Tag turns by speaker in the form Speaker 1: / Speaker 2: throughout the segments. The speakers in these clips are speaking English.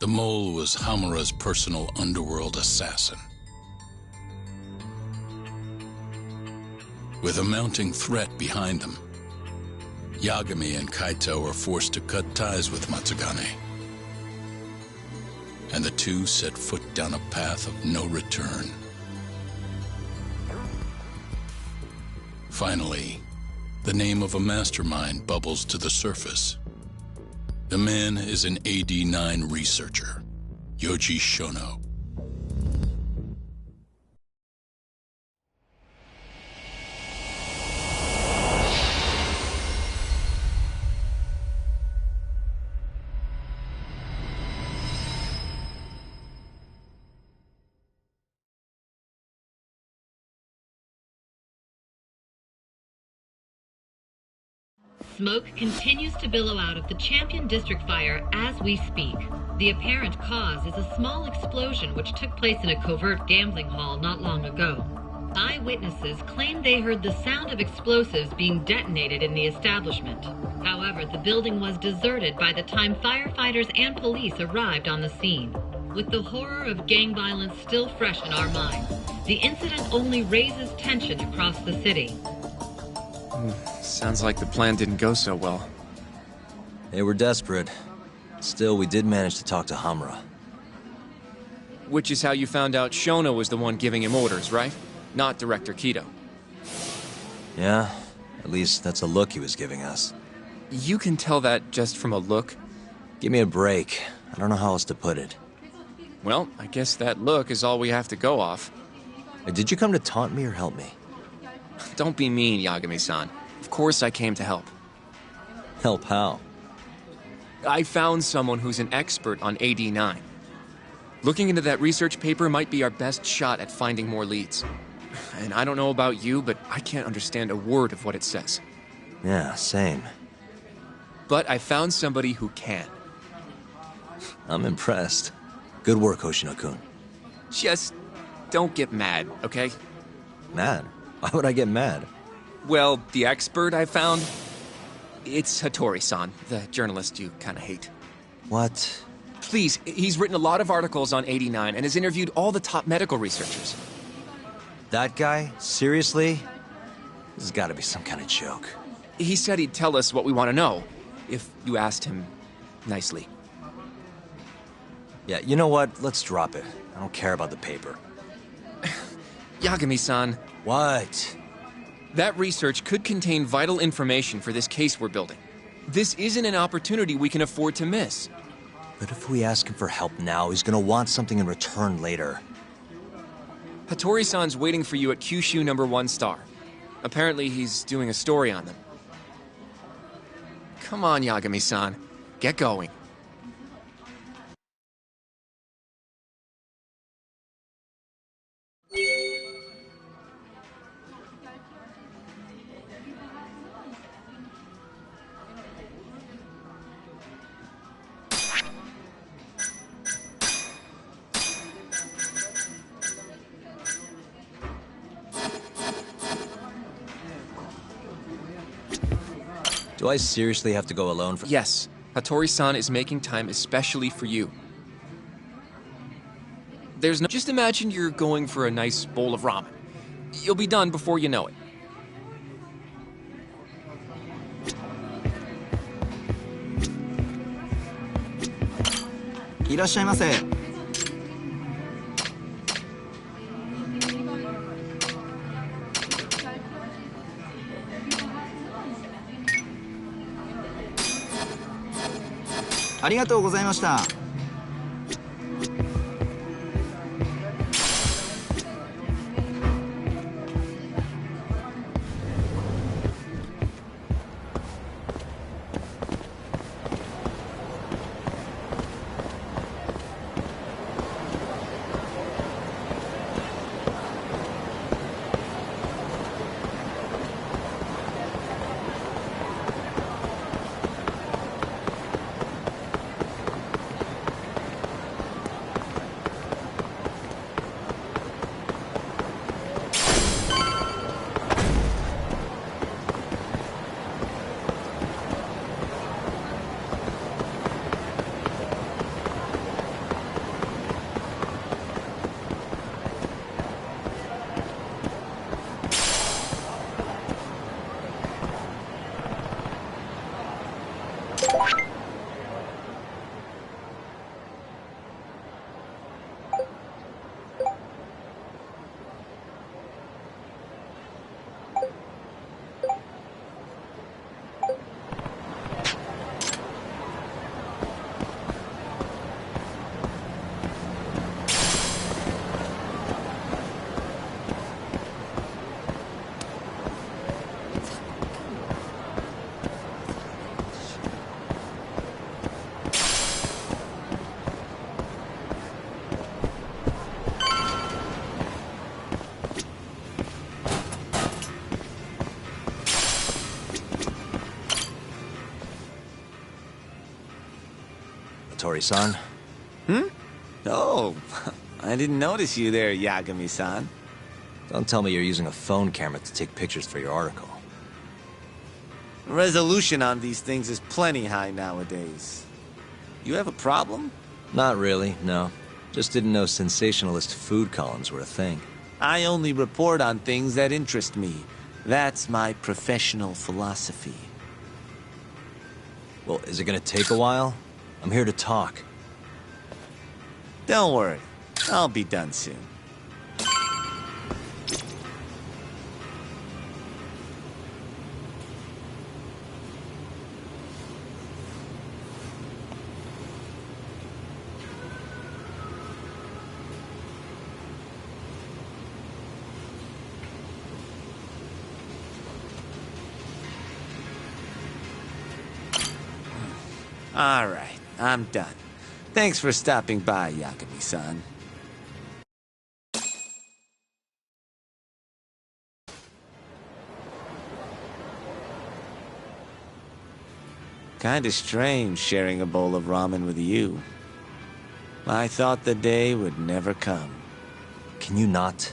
Speaker 1: The mole was Hamura's personal underworld assassin. With a mounting threat behind them, Yagami and Kaito are forced to cut ties with Matsugane. And the two set foot down a path of no return. Finally, the name of a mastermind bubbles to the surface. The man is an AD-9 researcher, Yoji Shono.
Speaker 2: Smoke continues to billow out of the Champion District fire as we speak. The apparent cause is a small explosion which took place in a covert gambling hall not long ago. Eyewitnesses claim they heard the sound of explosives being detonated in the establishment. However, the building was deserted by the time firefighters and police arrived on the scene. With the horror of gang violence still fresh in our minds, the incident only raises tension across the city.
Speaker 3: Sounds like the plan didn't go so well.
Speaker 4: They were desperate. Still, we did manage to talk to Hamura.
Speaker 3: Which is how you found out Shono was the one giving him orders, right? Not Director Kido.
Speaker 4: Yeah, at least that's a look he was giving us.
Speaker 3: You can tell that just from a look?
Speaker 4: Give me a break. I don't know how else to put it.
Speaker 3: Well, I guess that look is all we have to go off.
Speaker 4: Did you come to taunt me or help me?
Speaker 3: Don't be mean, Yagami-san. Of course I came to help.
Speaker 4: Help how?
Speaker 3: I found someone who's an expert on AD-9. Looking into that research paper might be our best shot at finding more leads. And I don't know about you, but I can't understand a word of what it says.
Speaker 4: Yeah, same.
Speaker 3: But I found somebody who can.
Speaker 4: I'm impressed. Good work, Hoshino-kun.
Speaker 3: Just don't get mad, okay?
Speaker 4: Mad? Why would I get mad?
Speaker 3: Well, the expert I found, it's Hattori-san, the journalist you kind of hate.
Speaker 4: What?
Speaker 3: Please, he's written a lot of articles on AD-9 and has interviewed all the top medical researchers.
Speaker 4: That guy? Seriously? This has got to be some kind of joke.
Speaker 3: He said he'd tell us what we want to know, if you asked him nicely.
Speaker 4: Yeah, you know what? Let's drop it. I don't care about the paper.
Speaker 3: Yagami-san.
Speaker 4: What?
Speaker 3: That research could contain vital information for this case we're building. This isn't an opportunity we can afford to miss.
Speaker 4: But if we ask him for help now, he's gonna want something in return later.
Speaker 3: Hattori-san's waiting for you at Kyushu #1 star. Apparently he's doing a story on them. Come on, Yagami-san. Get going.
Speaker 4: Do I seriously have to go alone for—
Speaker 3: Yes, Hattori-san is making time especially for you. There's no— Just imagine you're going for a nice bowl of ramen. You'll be done before you know it.
Speaker 5: Irashaimase. ありがとうございました。
Speaker 4: Tori-san?
Speaker 6: Oh, I didn't notice you there, Yagami-san.
Speaker 4: Don't tell me you're using a phone camera to take pictures for your article.
Speaker 6: Resolution on these things is plenty high nowadays. You have a problem?
Speaker 4: Not really, no. Just didn't know sensationalist food columns were a thing.
Speaker 6: I only report on things that interest me. That's my professional philosophy.
Speaker 4: Well, is it gonna take a while? I'm here to talk.
Speaker 6: Don't worry, I'll be done soon. All right, I'm done. Thanks for stopping by, Yagami-san. Kinda strange sharing a bowl of ramen with you. I thought the day would never come.
Speaker 4: Can you not?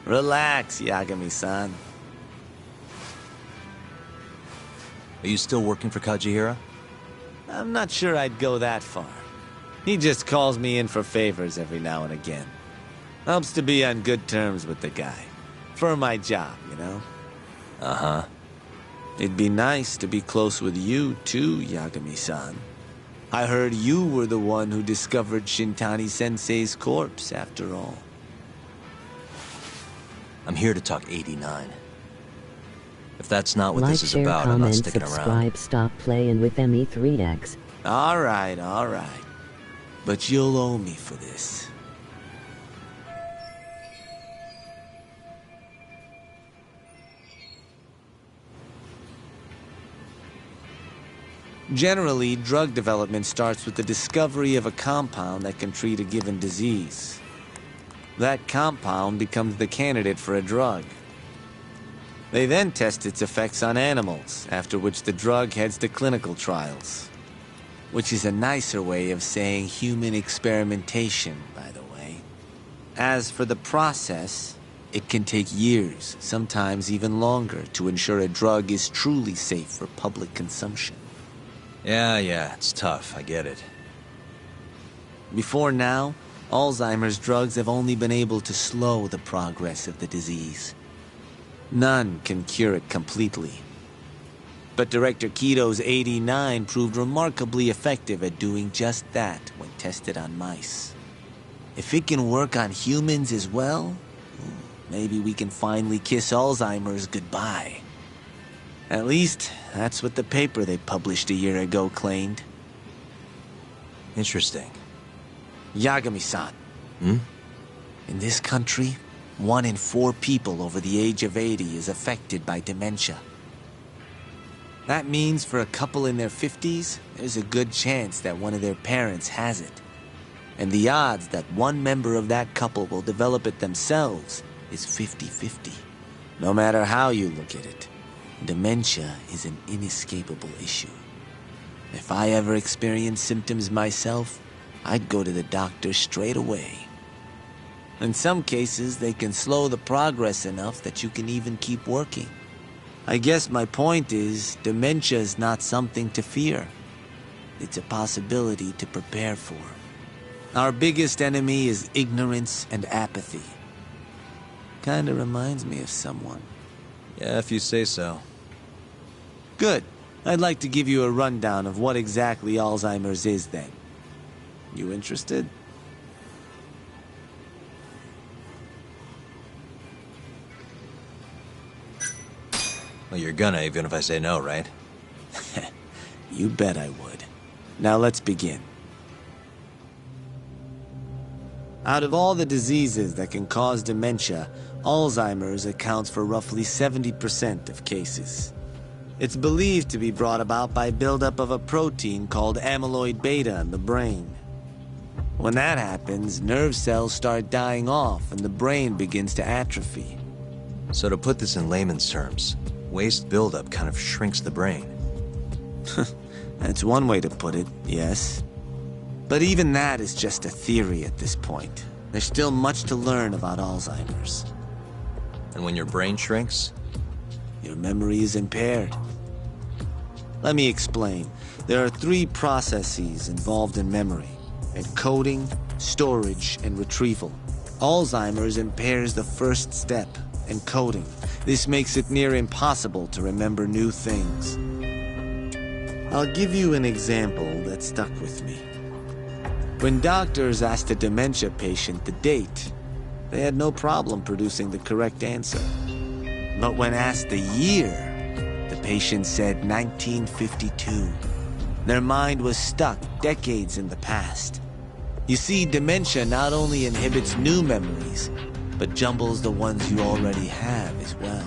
Speaker 6: Relax, Yagami-san.
Speaker 4: Are you still working for Kajihira?
Speaker 6: I'm not sure I'd go that far. He just calls me in for favors every now and again. Helps to be on good terms with the guy. For my job, you know?
Speaker 4: Uh-huh.
Speaker 6: It'd be nice to be close with you, too, Yagami-san. I heard you were the one who discovered Shintani-sensei's corpse, after all.
Speaker 4: I'm here to talk 89. If that's not what
Speaker 7: Like,
Speaker 4: this is
Speaker 7: share,
Speaker 4: about, I'm not
Speaker 7: comment,
Speaker 4: sticking
Speaker 7: subscribe,
Speaker 4: around.
Speaker 7: stop playing with ME3X.
Speaker 6: All right. But you'll owe me for this. Generally, drug development starts with the discovery of a compound that can treat a given disease. That compound becomes the candidate for a drug. They then test its effects on animals, after which the drug heads to clinical trials. Which is a nicer way of saying human experimentation, by the way. As for the process, it can take years, sometimes even longer, to ensure a drug is truly safe for public consumption.
Speaker 4: Yeah, it's tough, I get it.
Speaker 6: Before now, Alzheimer's drugs have only been able to slow the progress of the disease. None can cure it completely. But Director Keto's 89 proved remarkably effective at doing just that when tested on mice. If it can work on humans as well, maybe we can finally kiss Alzheimer's goodbye. At least, that's what the paper they published a year ago claimed.
Speaker 4: Interesting.
Speaker 6: Yagami-san.
Speaker 4: Hmm?
Speaker 6: In this country, 1 in 4 people over the age of 80 is affected by dementia. That means for a couple in their 50s, there's a good chance that one of their parents has it. And the odds that one member of that couple will develop it themselves is 50-50. No matter how you look at it, dementia is an inescapable issue. If I ever experienced symptoms myself, I'd go to the doctor straight away. In some cases, they can slow the progress enough that you can even keep working. I guess my point is, dementia is not something to fear. It's a possibility to prepare for. Our biggest enemy is ignorance and apathy. Kinda reminds me of someone.
Speaker 4: Yeah, if you say so.
Speaker 6: Good. I'd like to give you a rundown of what exactly Alzheimer's is then. You interested?
Speaker 4: Well, you're gonna, even if I say no, right?
Speaker 6: You bet I would. Now let's begin. Out of all the diseases that can cause dementia, Alzheimer's accounts for roughly 70% of cases. It's believed to be brought about by buildup of a protein called amyloid beta in the brain. When that happens, nerve cells start dying off and the brain begins to atrophy.
Speaker 4: So to put this in layman's terms, waste buildup kind of shrinks the brain.
Speaker 6: That's one way to put it, yes. But even that is just a theory at this point. There's still much to learn about Alzheimer's.
Speaker 4: And when your brain shrinks?
Speaker 6: Your memory is impaired. Let me explain. There are 3 processes involved in memory: encoding, storage, and retrieval. Alzheimer's impairs the first step, encoding. This makes it near impossible to remember new things. I'll give you an example that stuck with me. When doctors asked a dementia patient the date, they had no problem producing the correct answer. But when asked the year, the patient said 1952. Their mind was stuck decades in the past. You see, dementia not only inhibits new memories, but jumbles the ones you already have as well.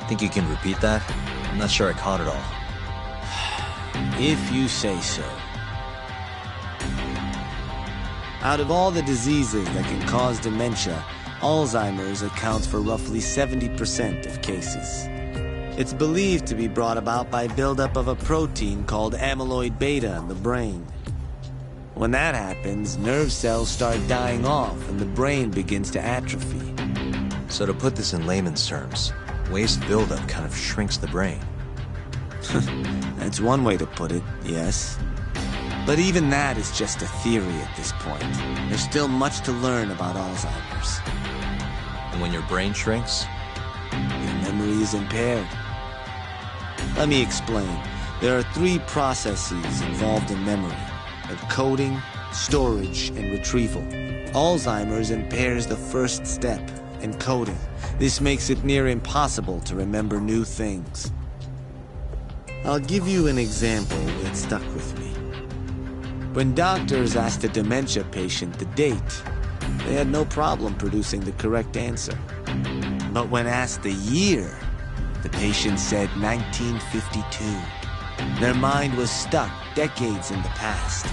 Speaker 4: Think you can repeat that? I'm not sure I caught it all.
Speaker 6: If you say so. Out of all the diseases that can cause dementia, Alzheimer's accounts for roughly 70% of cases. It's believed to be brought about by buildup of a protein called amyloid beta in the brain. When that happens, nerve cells start dying off and the brain begins to atrophy.
Speaker 4: So to put this in layman's terms, waste buildup kind of shrinks the brain.
Speaker 6: That's one way to put it, yes. But even that is just a theory at this point. There's still much to learn about Alzheimer's.
Speaker 4: And when your brain shrinks?
Speaker 6: Your memory is impaired. Let me explain. There are 3 processes involved in memory: encoding, storage, and retrieval. Alzheimer's impairs the first step, encoding. This makes it near impossible to remember new things. I'll give you an example that stuck with me. When doctors asked a dementia patient the date, they had no problem producing the correct answer. But when asked the year, the patient said 1952. Their mind was stuck decades in the past.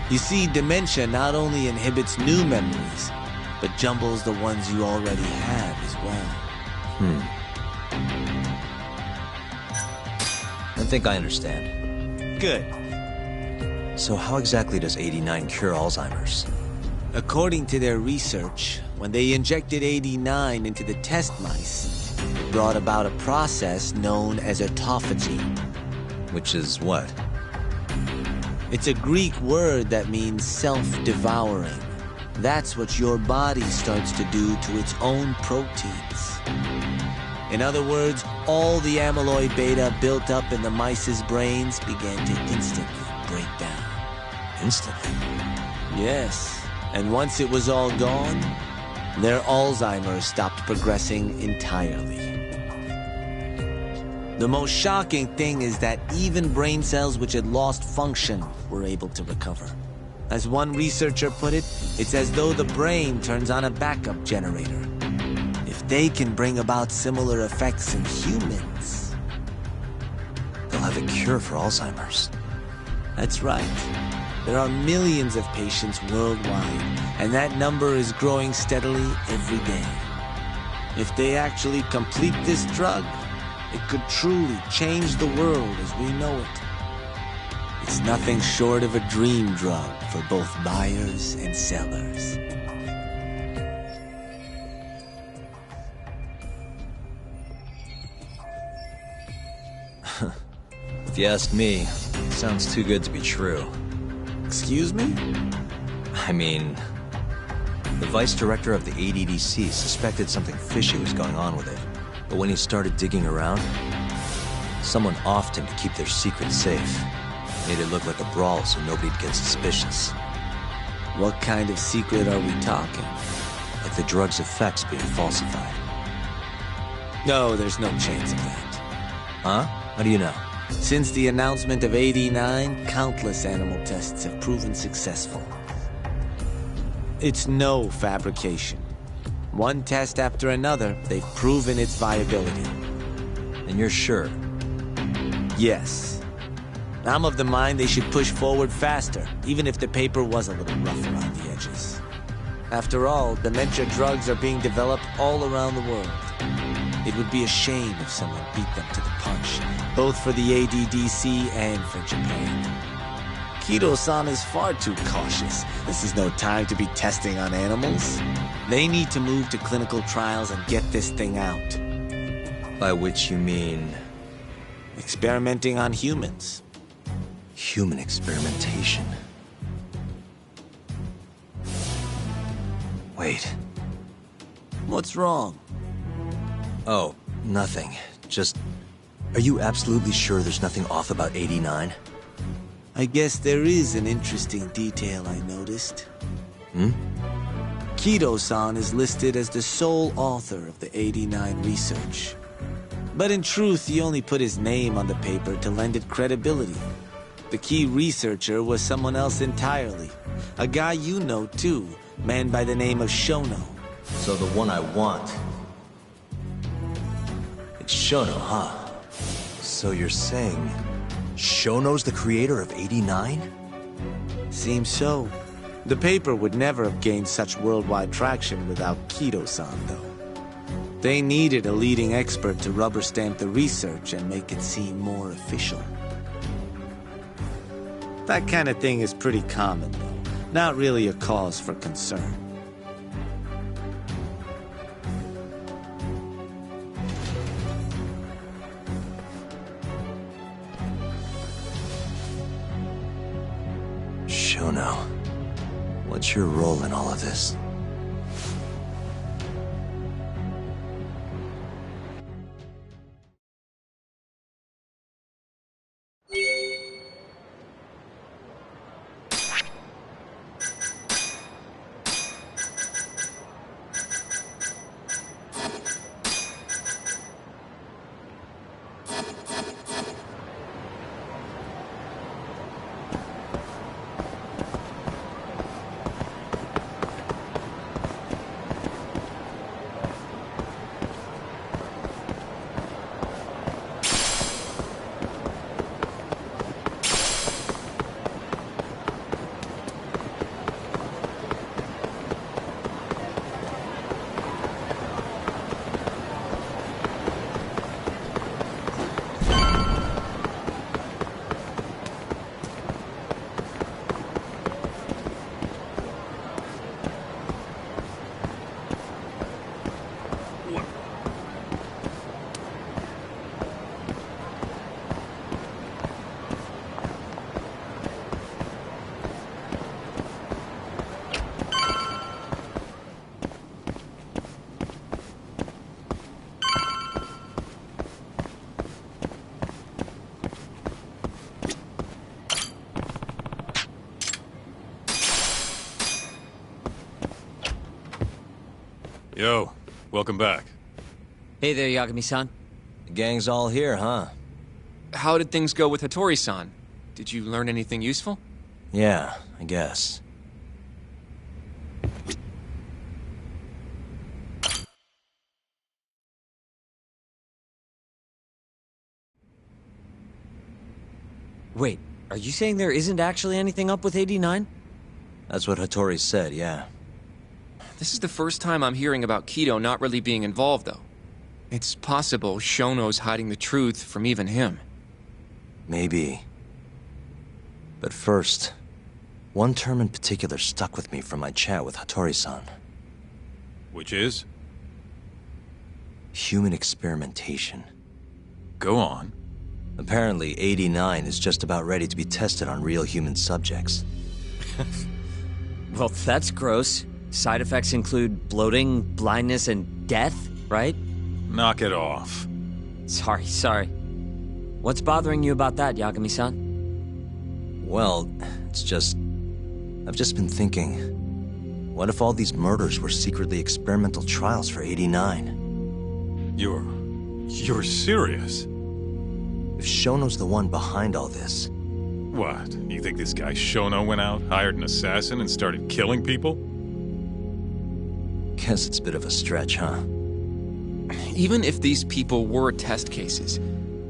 Speaker 6: You see, dementia not only inhibits new memories, but jumbles the ones you already have as well.
Speaker 4: I think I understand.
Speaker 6: Good.
Speaker 4: So how exactly does 89 cure Alzheimer's?
Speaker 6: According to their research, when they injected 89 into the test mice, it brought about a process known as autophagy.
Speaker 4: Which is what?
Speaker 6: It's a Greek word that means self-devouring. That's what your body starts to do to its own proteins. In other words, all the amyloid beta built up in the mice's brains began to instantly break down.
Speaker 4: Instantly?
Speaker 6: Yes, and once it was all gone, their Alzheimer's stopped progressing entirely. The most shocking thing is that even brain cells which had lost function were able to recover. As one researcher put it, it's as though the brain turns on a backup generator. If they can bring about similar effects in humans,
Speaker 4: They'll have a cure for Alzheimer's.
Speaker 6: that's right. There are millions of patients worldwide, and that number is growing steadily every day. If they actually complete this drug, it could truly change the world as we know it. It's nothing short of a dream drug for both buyers and sellers.
Speaker 4: If you ask me, it sounds too good to be true.
Speaker 6: Excuse me?
Speaker 4: I mean, the vice director of the ADDC suspected something fishy was going on with it. But when he started digging around, someone offed him to keep their secret safe. Made it look like a brawl so nobody'd get suspicious.
Speaker 6: What kind of secret are we talking?
Speaker 4: Like the drug's effects being falsified.
Speaker 6: No, there's no chance of that.
Speaker 4: Huh? How do you know?
Speaker 6: Since the announcement of AD-9, countless animal tests have proven successful. It's no fabrication. One test after another, they've proven its viability.
Speaker 4: And you're sure?
Speaker 6: Yes. I'm of the mind they should push forward faster, even if the paper was a little rough around the edges. After all, dementia drugs are being developed all around the world. It would be a shame if someone beat them to the punch, both for the ADDC and for Japan. Kido-san is far too cautious. This is no time to be testing on animals. They need to move to clinical trials and get this thing out.
Speaker 4: By which you mean...
Speaker 6: Experimenting on humans.
Speaker 4: human experimentation. Wait.
Speaker 6: What's wrong?
Speaker 4: Oh, nothing. Just... Are you absolutely sure there's nothing off about 89?
Speaker 6: I guess there is an interesting detail I noticed. Kido-san is listed as the sole author of the 89 research. But in truth, he only put his name on the paper to lend it credibility. The key researcher was someone else entirely. A guy you know too, man by the name of Shono.
Speaker 4: So the one I want... It's Shono, huh? So you're saying... Shono's the creator of 89?
Speaker 6: Seems so. The paper would never have gained such worldwide traction without Kido-san, though. They needed a leading expert to rubber stamp the research and make it seem more official. That kind of thing is pretty common, though. Not really a cause for concern.
Speaker 4: Shono, what's your role in all of this?
Speaker 8: Yo, welcome back.
Speaker 3: Hey there, Yagami-san.
Speaker 4: The gang's all here, huh?
Speaker 3: How did things go with Hattori-san? Did you learn anything useful?
Speaker 4: Yeah, I guess.
Speaker 9: Wait, are you saying there isn't actually anything up with 89?
Speaker 4: That's what Hattori said, yeah.
Speaker 3: This is the first time I'm hearing about Kido not really being involved, though. It's possible Shono's hiding the truth from even him.
Speaker 4: Maybe. But first, one term in particular stuck with me from my chat with Hattori-san.
Speaker 8: Which is?
Speaker 4: Human experimentation.
Speaker 8: Go on.
Speaker 4: Apparently, 89 is just about ready to be tested on real human subjects.
Speaker 9: Well, that's gross. Side effects include bloating, blindness, and death, right?
Speaker 8: Knock it off.
Speaker 9: Sorry. What's bothering you about that, Yagami-san?
Speaker 4: Well, it's just... I've just been thinking... What if all these murders were secretly experimental trials for 89?
Speaker 8: You're serious?
Speaker 4: If Shono's the one behind all this...
Speaker 8: What? You think this guy Shono went out, hired an assassin, and started killing people?
Speaker 4: Guess it's a bit of a stretch, huh?
Speaker 3: Even if these people were test cases,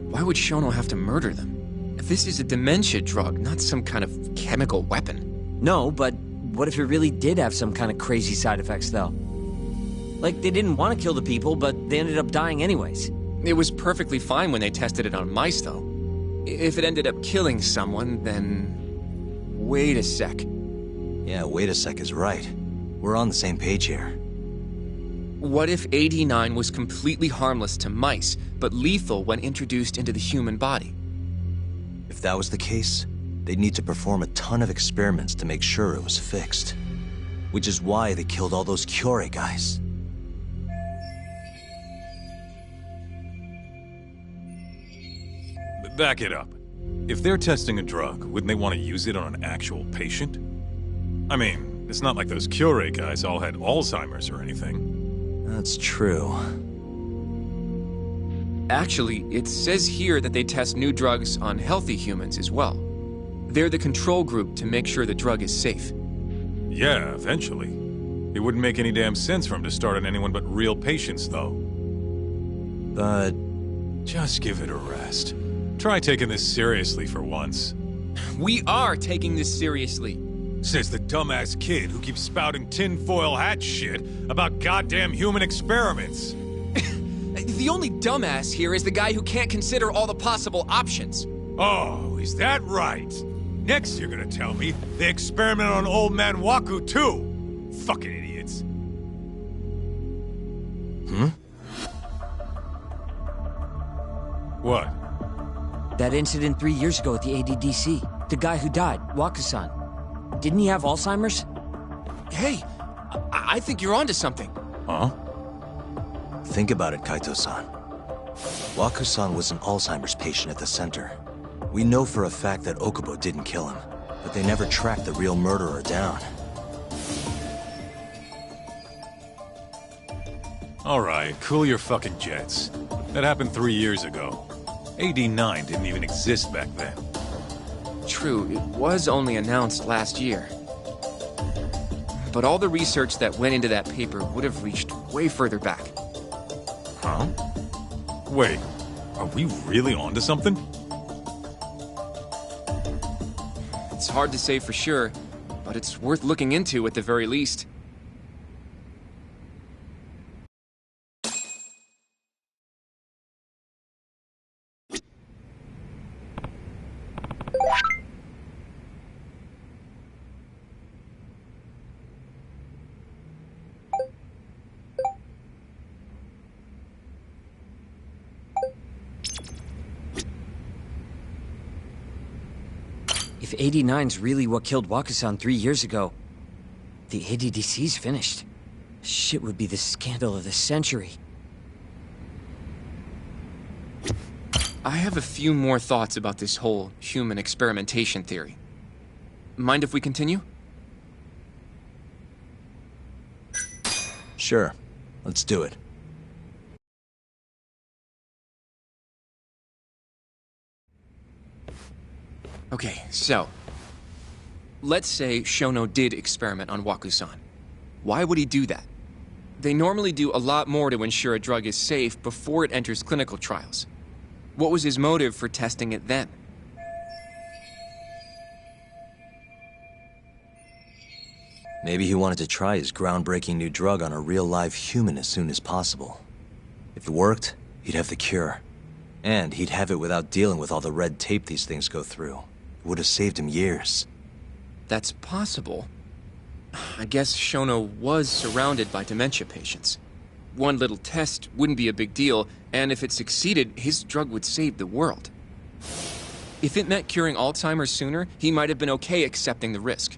Speaker 3: why would Shono have to murder them? This is a dementia drug, not some kind of chemical weapon.
Speaker 9: No, but what if it really did have some kind of crazy side effects, though? Like, they didn't want to kill the people, but they ended up dying anyways.
Speaker 3: It was perfectly fine when they tested it on mice, though. If it ended up killing someone, then... Wait a sec.
Speaker 4: Yeah, wait a sec is right. We're on the same page here.
Speaker 3: What if 89 was completely harmless to mice, but lethal when introduced into the human body?
Speaker 4: If that was the case, they'd need to perform a ton of experiments to make sure it was fixed. Which is why they killed all those Kyorei guys.
Speaker 8: Back it up. If they're testing a drug, wouldn't they want to use it on an actual patient? I mean, it's not like those Kyorei guys all had Alzheimer's or anything.
Speaker 4: That's true.
Speaker 3: Actually, it says here that they test new drugs on healthy humans as well. They're the control group to make sure the drug is safe.
Speaker 8: Yeah, eventually. It wouldn't make any damn sense for him to start on anyone but real patients, though.
Speaker 4: But...
Speaker 8: Just give it a rest. Try taking this seriously for once.
Speaker 3: We are taking this seriously.
Speaker 8: Says the dumbass kid who keeps spouting tinfoil hat shit about goddamn human experiments.
Speaker 3: The only dumbass here is the guy who can't consider all the possible options.
Speaker 8: Oh, is that right? Next you're gonna tell me they experiment on old man Waku too. Fucking idiots. What?
Speaker 9: That incident 3 years ago at the ADDC. The guy who died, Waku-san. Didn't he have Alzheimer's?
Speaker 3: Hey, I think you're onto something.
Speaker 8: Huh?
Speaker 4: Think about it, Kaito-san. Waku-san was an Alzheimer's patient at the center. We know for a fact that Okubo didn't kill him, but they never tracked the real murderer down.
Speaker 8: Alright, cool your fucking jets. That happened 3 years ago. AD9 didn't even exist back then.
Speaker 3: True, it was only announced last year. But all the research that went into that paper would have reached way further back.
Speaker 8: Huh? Wait, are we really onto something?
Speaker 3: It's hard to say for sure, but it's worth looking into at the very least.
Speaker 9: If 89's really what killed Waku-san 3 years ago, the ADDC's finished. Shit would be the scandal of the century.
Speaker 3: I have a few more thoughts about this whole human experimentation theory. Mind if we continue?
Speaker 4: Sure. Let's do it.
Speaker 3: Okay, so... let's say Shono did experiment on Waku-san. Why would he do that? They normally do a lot more to ensure a drug is safe before it enters clinical trials. What was his motive for testing it then?
Speaker 4: Maybe he wanted to try his groundbreaking new drug on a real live human as soon as possible. If it worked, he'd have the cure. And he'd have it without dealing with all the red tape these things go through. It would have saved him years.
Speaker 3: That's possible. I guess Shono was surrounded by dementia patients. One little test wouldn't be a big deal, and if it succeeded, his drug would save the world. If it meant curing Alzheimer's sooner, he might have been okay accepting the risk.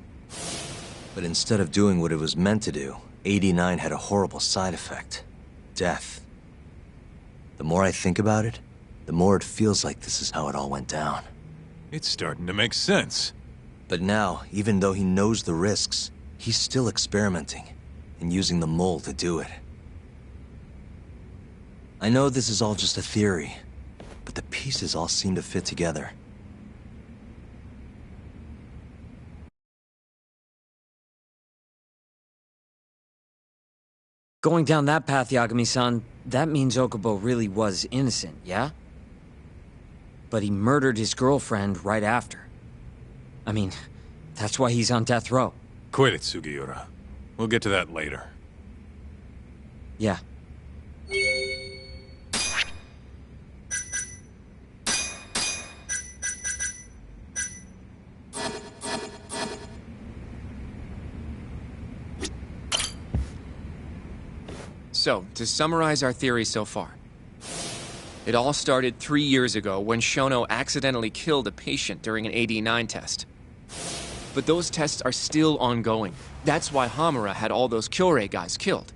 Speaker 4: But instead of doing what it was meant to do, 89 had a horrible side effect. Death. The more I think about it, the more it feels like this is how it all went down.
Speaker 8: It's starting to make sense.
Speaker 4: But now, even though he knows the risks, he's still experimenting and using the mole to do it. I know this is all just a theory, but the pieces all seem to fit together.
Speaker 9: Going down that path, Yagami-san, that means Okubo really was innocent, yeah? But he murdered his girlfriend right after. I mean, that's why he's on death row.
Speaker 8: Quit it, Sugiura. We'll get to that later.
Speaker 9: Yeah.
Speaker 3: So, to summarize our theory so far. It all started 3 years ago when Shono accidentally killed a patient during an AD9 test. But those tests are still ongoing. That's why Hamura had all those Kyorei guys killed.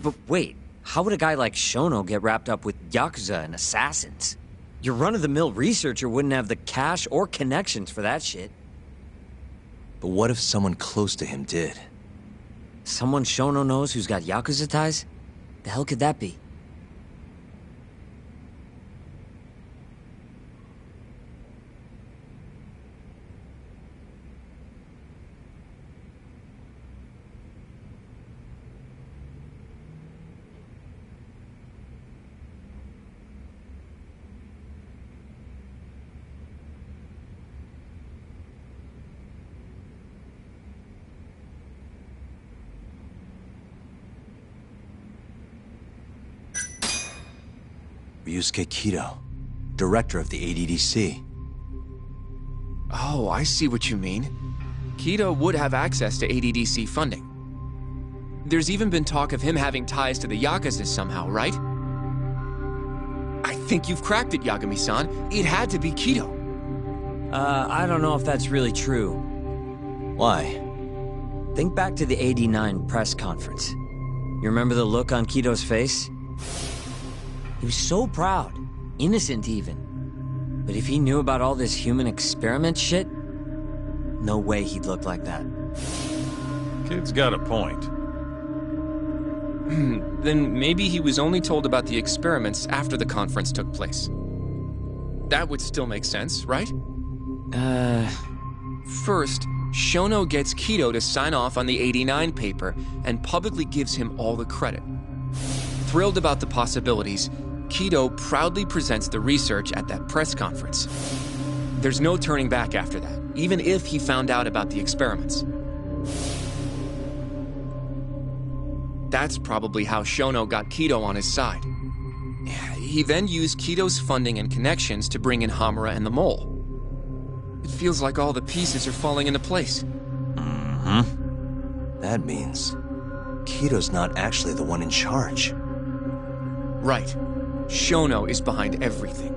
Speaker 9: But wait, how would a guy like Shono get wrapped up with Yakuza and assassins? Your run-of-the-mill researcher wouldn't have the cash or connections for that shit.
Speaker 4: But what if someone close to him did?
Speaker 9: Someone Shono knows who's got Yakuza ties? The hell could that be?
Speaker 4: Ryusuke Kido, director of the ADDC.
Speaker 3: Oh, I see what you mean. Kido would have access to ADDC funding. There's even been talk of him having ties to the Yakuza somehow, right? I think you've cracked it, Yagami-san. It had to be Kido.
Speaker 9: I don't know if that's really true.
Speaker 4: Why?
Speaker 9: Think back to the '89 press conference. You remember the look on Kido's face? He was so proud, innocent even. But if he knew about all this human experiment shit, no way he'd look like that.
Speaker 8: Kid's got a point.
Speaker 3: Then maybe he was only told about the experiments after the conference took place. That would still make sense, right? First, Shono gets Kido to sign off on the '89 paper and publicly gives him all the credit. Thrilled about the possibilities, Kido proudly presents the research at that press conference. There's no turning back after that, even if he found out about the experiments. That's probably how Shono got Kido on his side. He then used Kido's funding and connections to bring in Hamura and the Mole. It feels like all the pieces are falling into place.
Speaker 4: That means Kido's not actually the one in charge.
Speaker 3: Right. Shono is behind everything.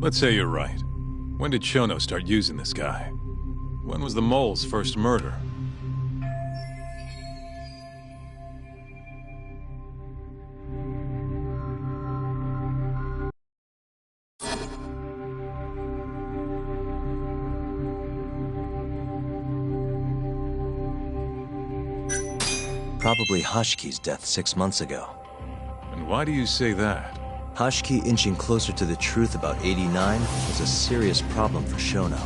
Speaker 8: Let's say you're right. When did Shono start using this guy? When was the Mole's first murder?
Speaker 4: Probably Hashki's death 6 months ago.
Speaker 8: And why do you say that?
Speaker 4: Hashki inching closer to the truth about 89 was a serious problem for Shono.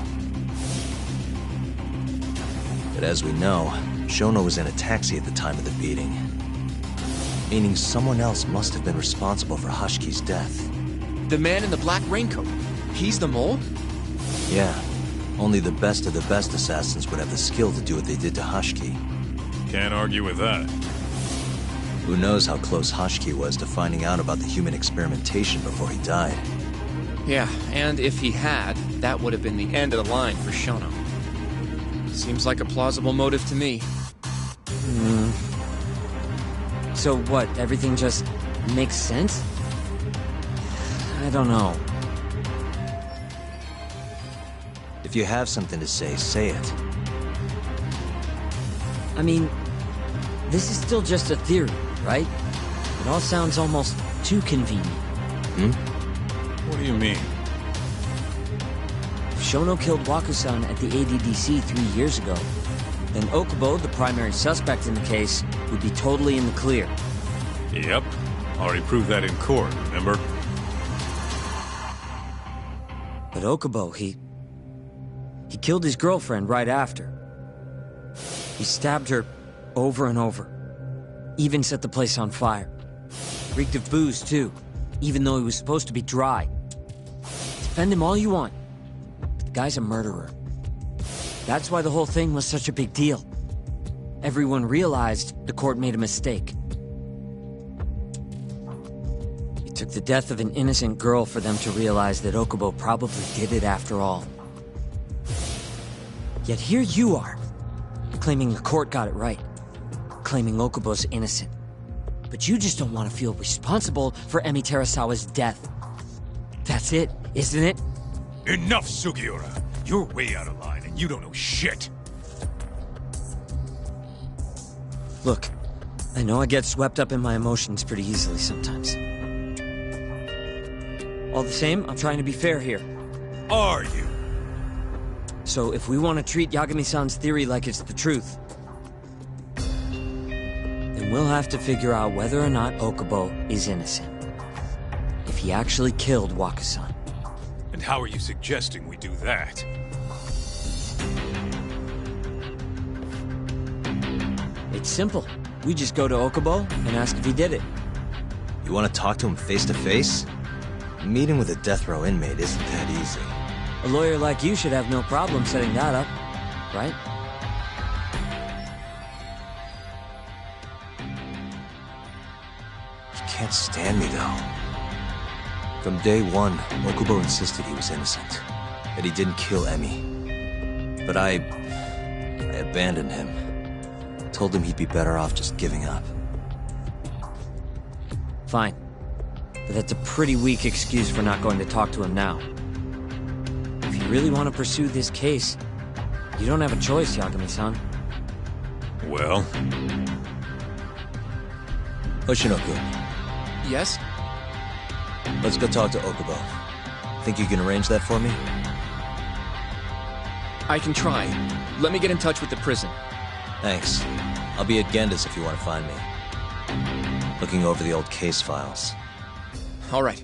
Speaker 4: But as we know, Shono was in a taxi at the time of the beating. Meaning someone else must have been responsible for Hashki's death.
Speaker 3: The man in the black raincoat. He's the Mole?
Speaker 4: Yeah. Only the best of the best assassins would have the skill to do what they did to Hashki.
Speaker 8: Can't argue with that.
Speaker 4: Who knows how close Hashki was to finding out about the human experimentation before he died.
Speaker 3: Yeah, and if he had, that would have been the end of the line for Shono. Seems like a plausible motive to me.
Speaker 9: So what, everything just makes sense? I don't know.
Speaker 4: If you have something to say it.
Speaker 9: I mean, this is still just a theory, right? It all sounds almost too convenient.
Speaker 8: What do you mean?
Speaker 9: If Shono killed Waku-san at the ADDC 3 years ago, then Okubo, the primary suspect in the case, would be totally in the clear.
Speaker 8: Yep. Already proved that in court, remember?
Speaker 9: But Okubo, he killed his girlfriend right after. He stabbed her over and over. Even set the place on fire. Reeked of booze, too, even though he was supposed to be dry. Defend him all you want. The guy's a murderer. That's why the whole thing was such a big deal. Everyone realized the court made a mistake. It took the death of an innocent girl for them to realize that Okubo probably did it after all. Yet here you are, claiming the court got it right, claiming Okubo's innocent. But you just don't want to feel responsible for Emi Terasawa's death. That's it, isn't it?
Speaker 8: Enough, Sugiura! You're way out of line, and you don't know shit!
Speaker 9: Look, I know I get swept up in my emotions pretty easily sometimes. All the same, I'm trying to be fair here.
Speaker 8: Are you?
Speaker 9: So if we want to treat Yagami-san's theory like it's the truth, then we'll have to figure out whether or not Okubo is innocent. If he actually killed Waku-san.
Speaker 8: And how are you suggesting we do that?
Speaker 9: It's simple. We just go to Okubo and ask if he did it.
Speaker 4: You want to talk to him face to face? Meeting with a death row inmate isn't that easy.
Speaker 9: A lawyer like you should have no problem setting that up, right?
Speaker 4: He can't stand me, though. From day one, Okubo insisted he was innocent, that he didn't kill Emi. But I abandoned him. Told him he'd be better off just giving up.
Speaker 9: Fine. But that's a pretty weak excuse for not going to talk to him now. If you really want to pursue this case, you don't have a choice, Yagami-san.
Speaker 8: Well?
Speaker 4: Hoshinoku,
Speaker 3: Yes?
Speaker 4: let's go talk to Okubo. Think you can arrange that for me?
Speaker 3: I can try. Let me get in touch with the prison.
Speaker 4: Thanks. I'll be at Genda's if you want to find me. Looking over the old case files.
Speaker 3: All right.